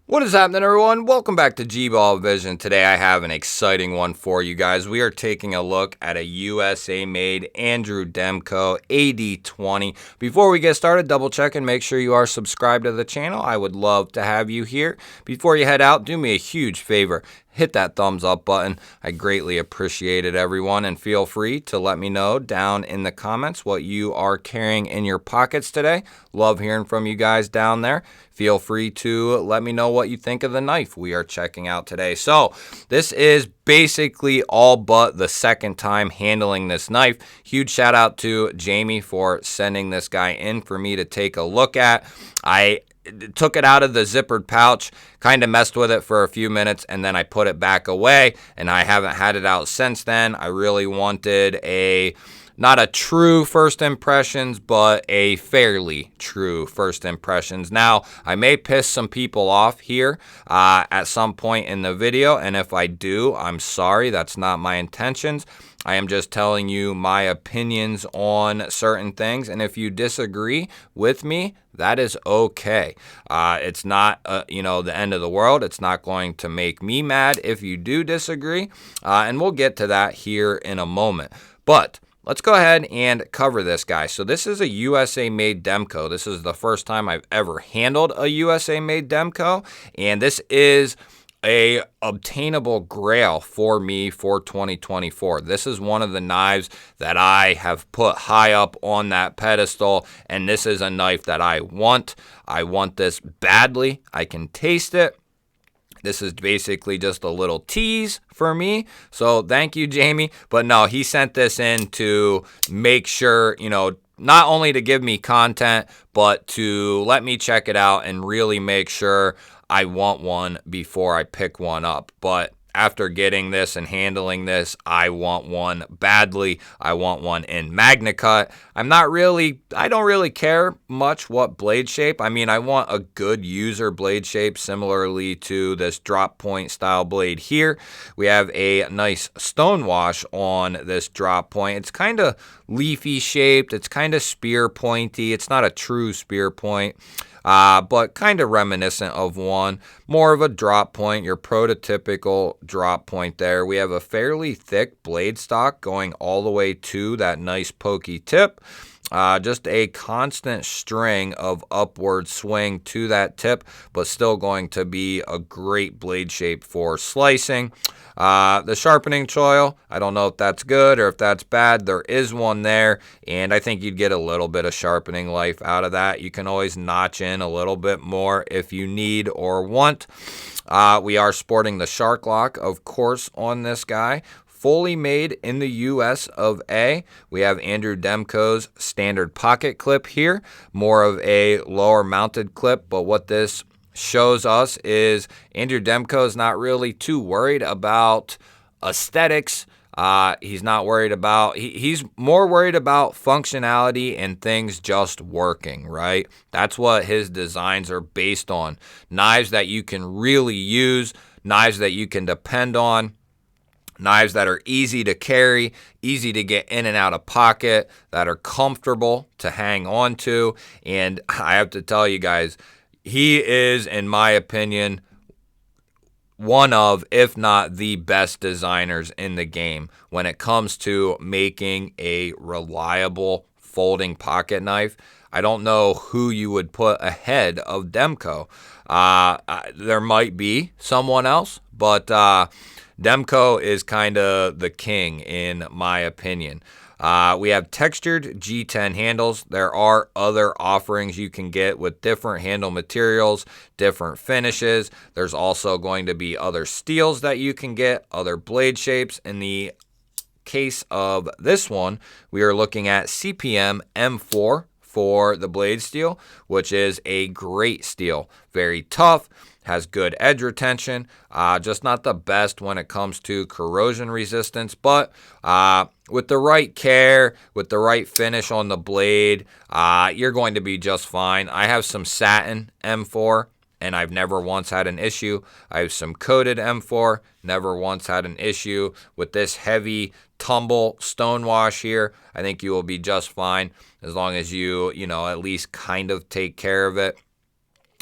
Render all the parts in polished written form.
What is happening, everyone? Welcome back to G-Ball Vision. Today I have an exciting one for you guys. We are taking a look at a USA-made Demko AD20. Before we get started, double check and make sure you are subscribed to the channel. I would love to have you here. Before you head out, do me a huge favor. Hit that thumbs up button. I greatly appreciate it, everyone, and feel free to let me know down in the comments what you are carrying in your pockets today. Love hearing from you guys down there. Feel free to let me know what you think of the knife we are checking out today. So this is basically all but the second time handling this knife. Huge shout out to Jamie for sending this guy in for me to take a look at. I took it out of the zippered pouch, kind of messed with it for a few minutes, and then I put it back away, and I haven't had it out since then. I really wanted not a true first impressions, but a fairly true first impressions. Now, I may piss some people off here at some point in the video, and if I do, I'm sorry. That's not my intentions. I am just telling you my opinions on certain things, and if you disagree with me, that is okay. It's not, the end of the world. It's not going to make me mad if you do disagree, and we'll get to that here in a moment. But let's go ahead and cover this guy. So this is a USA-made Demko. This is the first time I've ever handled a USA-made Demko, and this is a obtainable grail for me for 2024. This is one of the knives that I have put high up on that pedestal, and this is a knife that I want. I want this badly. I can taste it. This is basically just a little tease for me. So thank you, Jamie. But no, he sent this in to make sure, not only to give me content, but to let me check it out and really make sure I want one before I pick one up. But after getting this and handling this, I want one badly. I want one in Magna Cut. I don't really care much what blade shape. I mean, I want a good user blade shape similarly to this drop point style blade here. We have a nice stone wash on this drop point. It's kind of leafy shaped. It's kind of spear pointy. It's not a true spear point. But kind of reminiscent of one. More of a drop point, your prototypical drop point there. We have a fairly thick blade stock going all the way to that nice pokey tip. Just a constant string of upward swing to that tip, but still going to be a great blade shape for slicing. The sharpening choil, I don't know if that's good or if that's bad. There is one there, and I think you'd get a little bit of sharpening life out of that. You can always notch in a little bit more if you need or want. We are sporting the shark lock, of course, on this guy. Fully made in the US of A. We have Andrew Demko's standard pocket clip here, more of a lower mounted clip, but what this shows us is Andrew Demko is not really too worried about aesthetics. He's not worried about, he's more worried about functionality and things just working, right? That's what his designs are based on. Knives that you can really use, knives that you can depend on. Knives that are easy to carry, easy to get in and out of pocket, that are comfortable to hang on to. And I have to tell you guys, he is, in my opinion, one of, if not the best designers in the game when it comes to making a reliable folding pocket knife. I don't know who you would put ahead of Demko. There might be someone else, but Demko is kind of the king in my opinion. We have textured G10 handles. There are other offerings you can get with different handle materials, different finishes. There's also going to be other steels that you can get, other blade shapes. In the case of this one, we are looking at CPM M4 for the blade steel, which is a great steel. Very tough, has good edge retention, just not the best when it comes to corrosion resistance, but with the right care, with the right finish on the blade, you're going to be just fine. I have some satin M4, and I've never once had an issue. I have some coated M4, never once had an issue. With this heavy tumble stonewash here, I think you will be just fine as long as you at least kind of take care of it.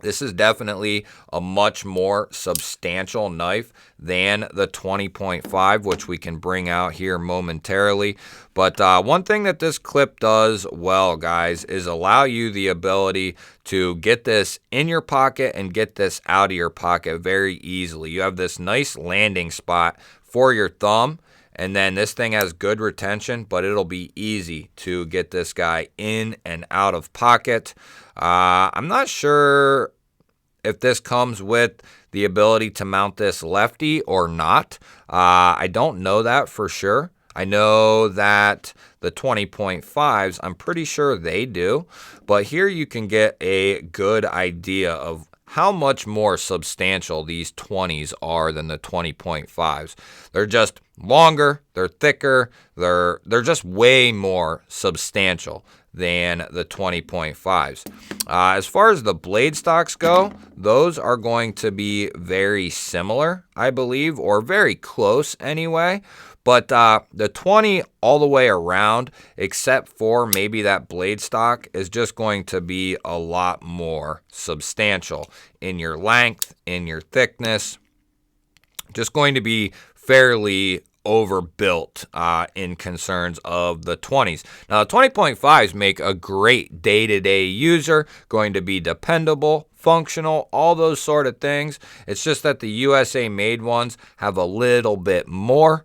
This is definitely a much more substantial knife than the 20.5, which we can bring out here momentarily. But one thing that this clip does well, guys, is allow you the ability to get this in your pocket and get this out of your pocket very easily. You have this nice landing spot for your thumb. And then this thing has good retention, but it'll be easy to get this guy in and out of pocket. I'm not sure if this comes with the ability to mount this lefty or not. I don't know that for sure. I know that the 20.5s, I'm pretty sure they do. But here you can get a good idea of how much more substantial these 20s are than the 20.5s. They're just longer, they're thicker, they're just way more substantial than the 20.5s. As far as the blade stocks go, those are going to be very similar, I believe, or very close anyway. But the 20 all the way around, except for maybe that blade stock, is just going to be a lot more substantial in your length, in your thickness. Just going to be fairly overbuilt in concerns of the 20s. Now, the 20.5s make a great day-to-day user, going to be dependable, functional, all those sort of things. It's just that the USA-made ones have a little bit more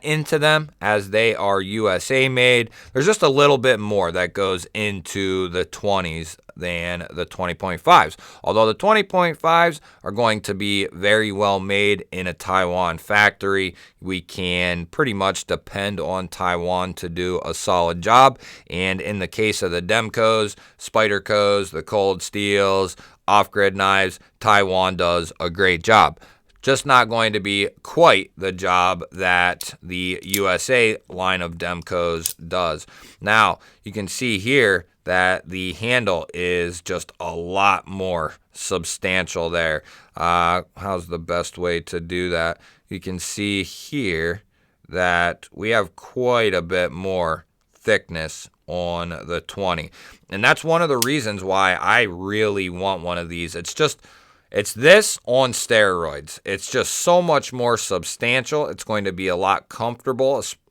into them, as they are USA made. There's just a little bit more that goes into the 20s than the 20.5s. Although the 20.5s are going to be very well made in a Taiwan factory, we can pretty much depend on Taiwan to do a solid job. And in the case of the Demkos, Spydercos, the Cold Steels, off-grid knives, Taiwan does a great job. Just not going to be quite the job that the USA line of Demkos does. Now, you can see here that the handle is just a lot more substantial there. How's the best way to do that? You can see here that we have quite a bit more thickness on the 20. And that's one of the reasons why I really want one of these. It's this on steroids. It's just so much more substantial. It's going to be a lot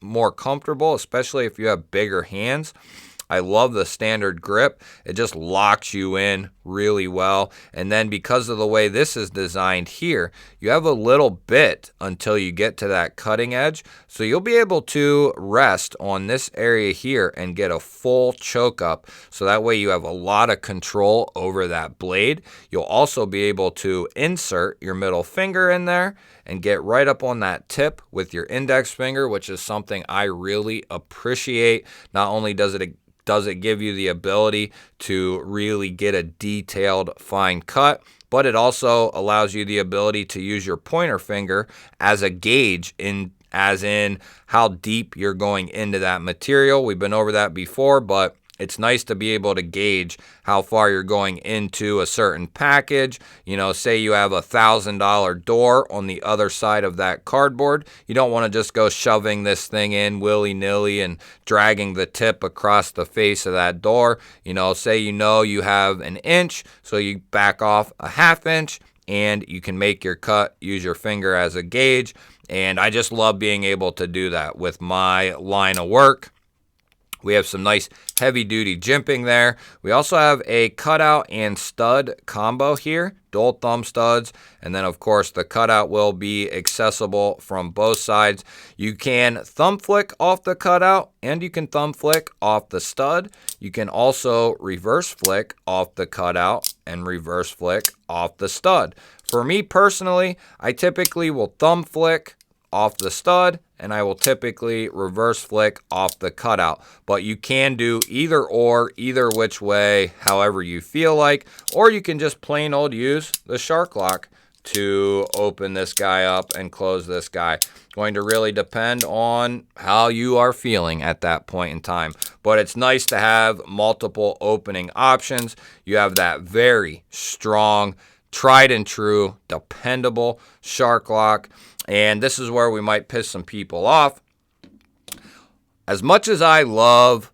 more comfortable, especially if you have bigger hands. I love the standard grip. It just locks you in really well. And then because of the way this is designed here, you have a little bit until you get to that cutting edge. So you'll be able to rest on this area here and get a full choke up. So that way you have a lot of control over that blade. You'll also be able to insert your middle finger in there and get right up on that tip with your index finger, which is something I really appreciate. Not only does it give you the ability to really get a detailed fine cut, but it also allows you the ability to use your pointer finger as a gauge as in how deep you're going into that material. We've been over that before, but it's nice to be able to gauge how far you're going into a certain package. You know, say you have $1,000 door on the other side of that cardboard. You don't want to just go shoving this thing in willy-nilly and dragging the tip across the face of that door. You know, say you have an inch, so you back off a ½ inch and you can make your cut, use your finger as a gauge. And I just love being able to do that with my line of work. We have some nice heavy-duty jimping there. We also have a cutout and stud combo here, dual thumb studs, and then, of course, the cutout will be accessible from both sides. You can thumb flick off the cutout, and you can thumb flick off the stud. You can also reverse flick off the cutout and reverse flick off the stud. For me personally, I typically will thumb flick off the stud, and I will typically reverse flick off the cutout. But you can do either which way, however you feel like, or you can just plain old use the shark lock to open this guy up and close this guy. Going to really depend on how you are feeling at that point in time. But it's nice to have multiple opening options. You have that very strong, tried and true, dependable shark lock. And this is where we might piss some people off. As much as I love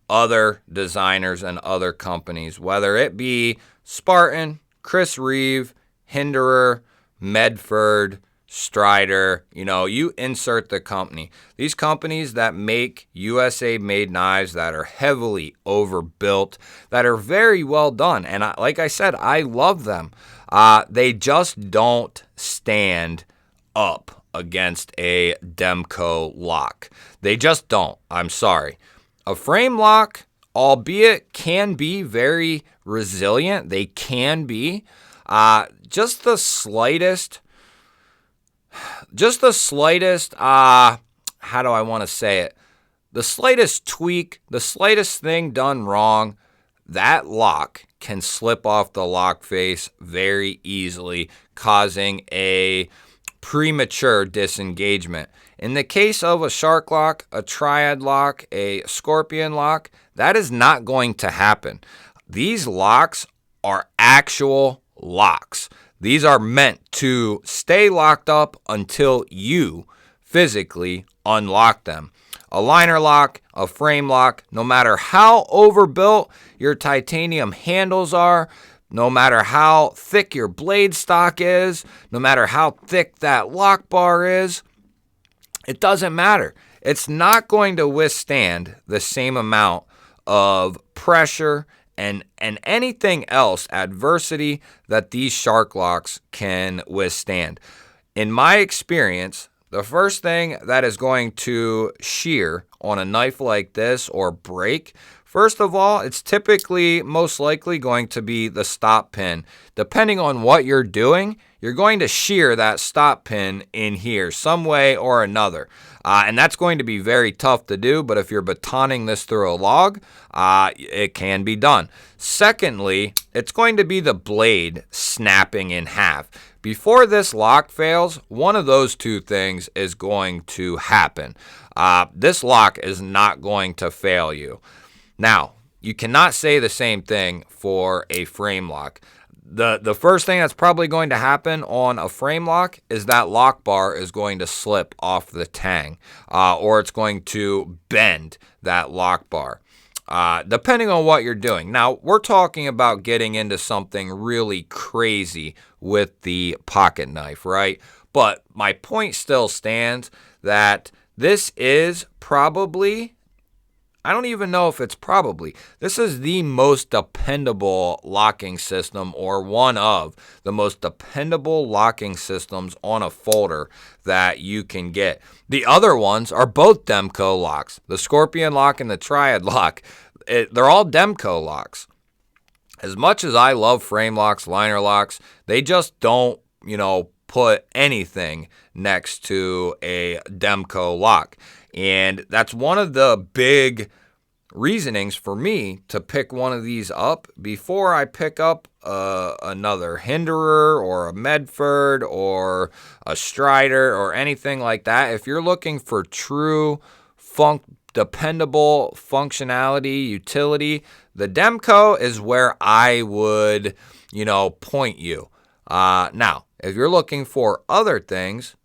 other designers and other companies, whether it be Spartan, Chris Reeve, Hinderer, Medford, Strider, you insert the company. These companies that make USA-made knives that are heavily overbuilt, that are very well done. And like I said, I love them. They just don't stand up against a Demko lock. They just don't. I'm sorry. A frame lock, albeit can be very resilient, they can be. Just the slightest, how do I want to say it? The slightest tweak, the slightest thing done wrong, that lock can slip off the lock face very easily, causing a premature disengagement. In the case of a shark lock, a triad lock, a scorpion lock, that is not going to happen. These locks are actual locks. These are meant to stay locked up until you physically unlock them. A liner lock, a frame lock, no matter how overbuilt your titanium handles are, no matter how thick your blade stock is, no matter how thick that lock bar is, it doesn't matter. It's not going to withstand the same amount of pressure and anything else, adversity, that these shark locks can withstand. In my experience, the first thing that is going to shear on a knife like this or break, first of all, it's typically most likely going to be the stop pin. Depending on what you're doing, you're going to shear that stop pin in here some way or another. And that's going to be very tough to do, but if you're batoning this through a log, it can be done. Secondly, it's going to be the blade snapping in half. Before this lock fails, one of those two things is going to happen. This lock is not going to fail you. Now, you cannot say the same thing for a frame lock. The first thing that's probably going to happen on a frame lock is that lock bar is going to slip off the tang, or it's going to bend that lock bar, depending on what you're doing. Now, we're talking about getting into something really crazy with the pocket knife, right? But my point still stands that this is probably, I don't even know if it's probably, this is the most dependable locking system, or one of the most dependable locking systems on a folder that you can get. The other ones are both Demko locks. The Scorpion lock and the Triad lock, they're all Demko locks. As much as I love frame locks, liner locks, they just don't, put anything next to a Demko lock. And that's one of the big reasonings for me to pick one of these up before I pick up another Hinderer or a Medford or a Strider or anything like that. If you're looking for true dependable functionality, utility, the Demko is where I would, point you. Now, if you're looking for other things,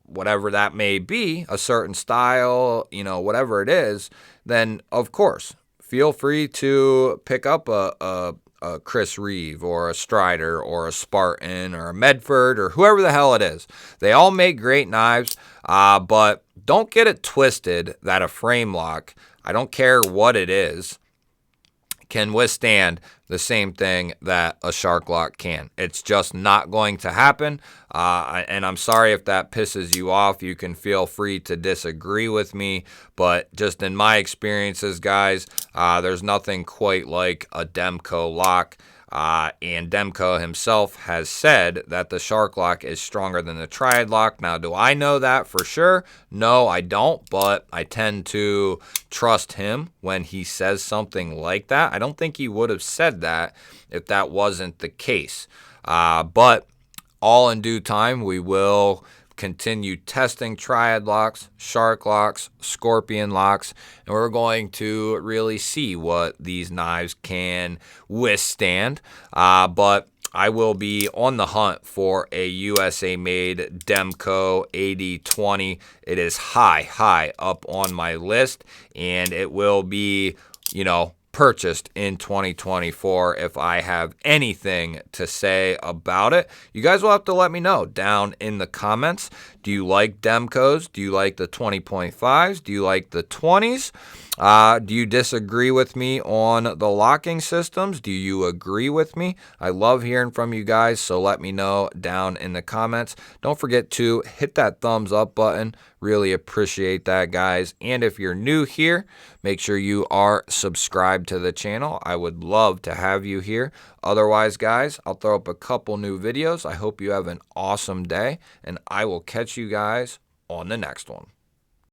whatever that may be, a certain style, whatever it is, then of course, feel free to pick up a Chris Reeve or a Strider or a Spartan or a Medford or whoever the hell it is. They all make great knives, but don't get it twisted that a frame lock, I don't care what it is, can withstand the same thing that a shark lock can. It's just not going to happen. And I'm sorry if that pisses you off. You can feel free to disagree with me. But just in my experiences, guys, there's nothing quite like a Demko lock. And Demko himself has said that the shark lock is stronger than the triad lock. Now, do I know that for sure? No, I don't, but I tend to trust him when he says something like that. I don't think he would have said that if that wasn't the case. But all in due time, we will continue testing triad locks, shark locks, scorpion locks, and we're going to really see what these knives can withstand. But I will be on the hunt for a USA-made Demko AD20. It is high up on my list, and it will be, purchased in 2024 if I have anything to say about it. You guys will have to let me know down in the comments. Do you like Demkos? Do you like the 20.5s? Do you like the 20s? Do you disagree with me on the locking systems? Do you agree with me? I love hearing from you guys, so let me know down in the comments. Don't forget to hit that thumbs up button. Really appreciate that, guys. And if you're new here, make sure you are subscribed to the channel. I would love to have you here. Otherwise, guys, I'll throw up a couple new videos. I hope you have an awesome day, and I will catch you guys on the next one.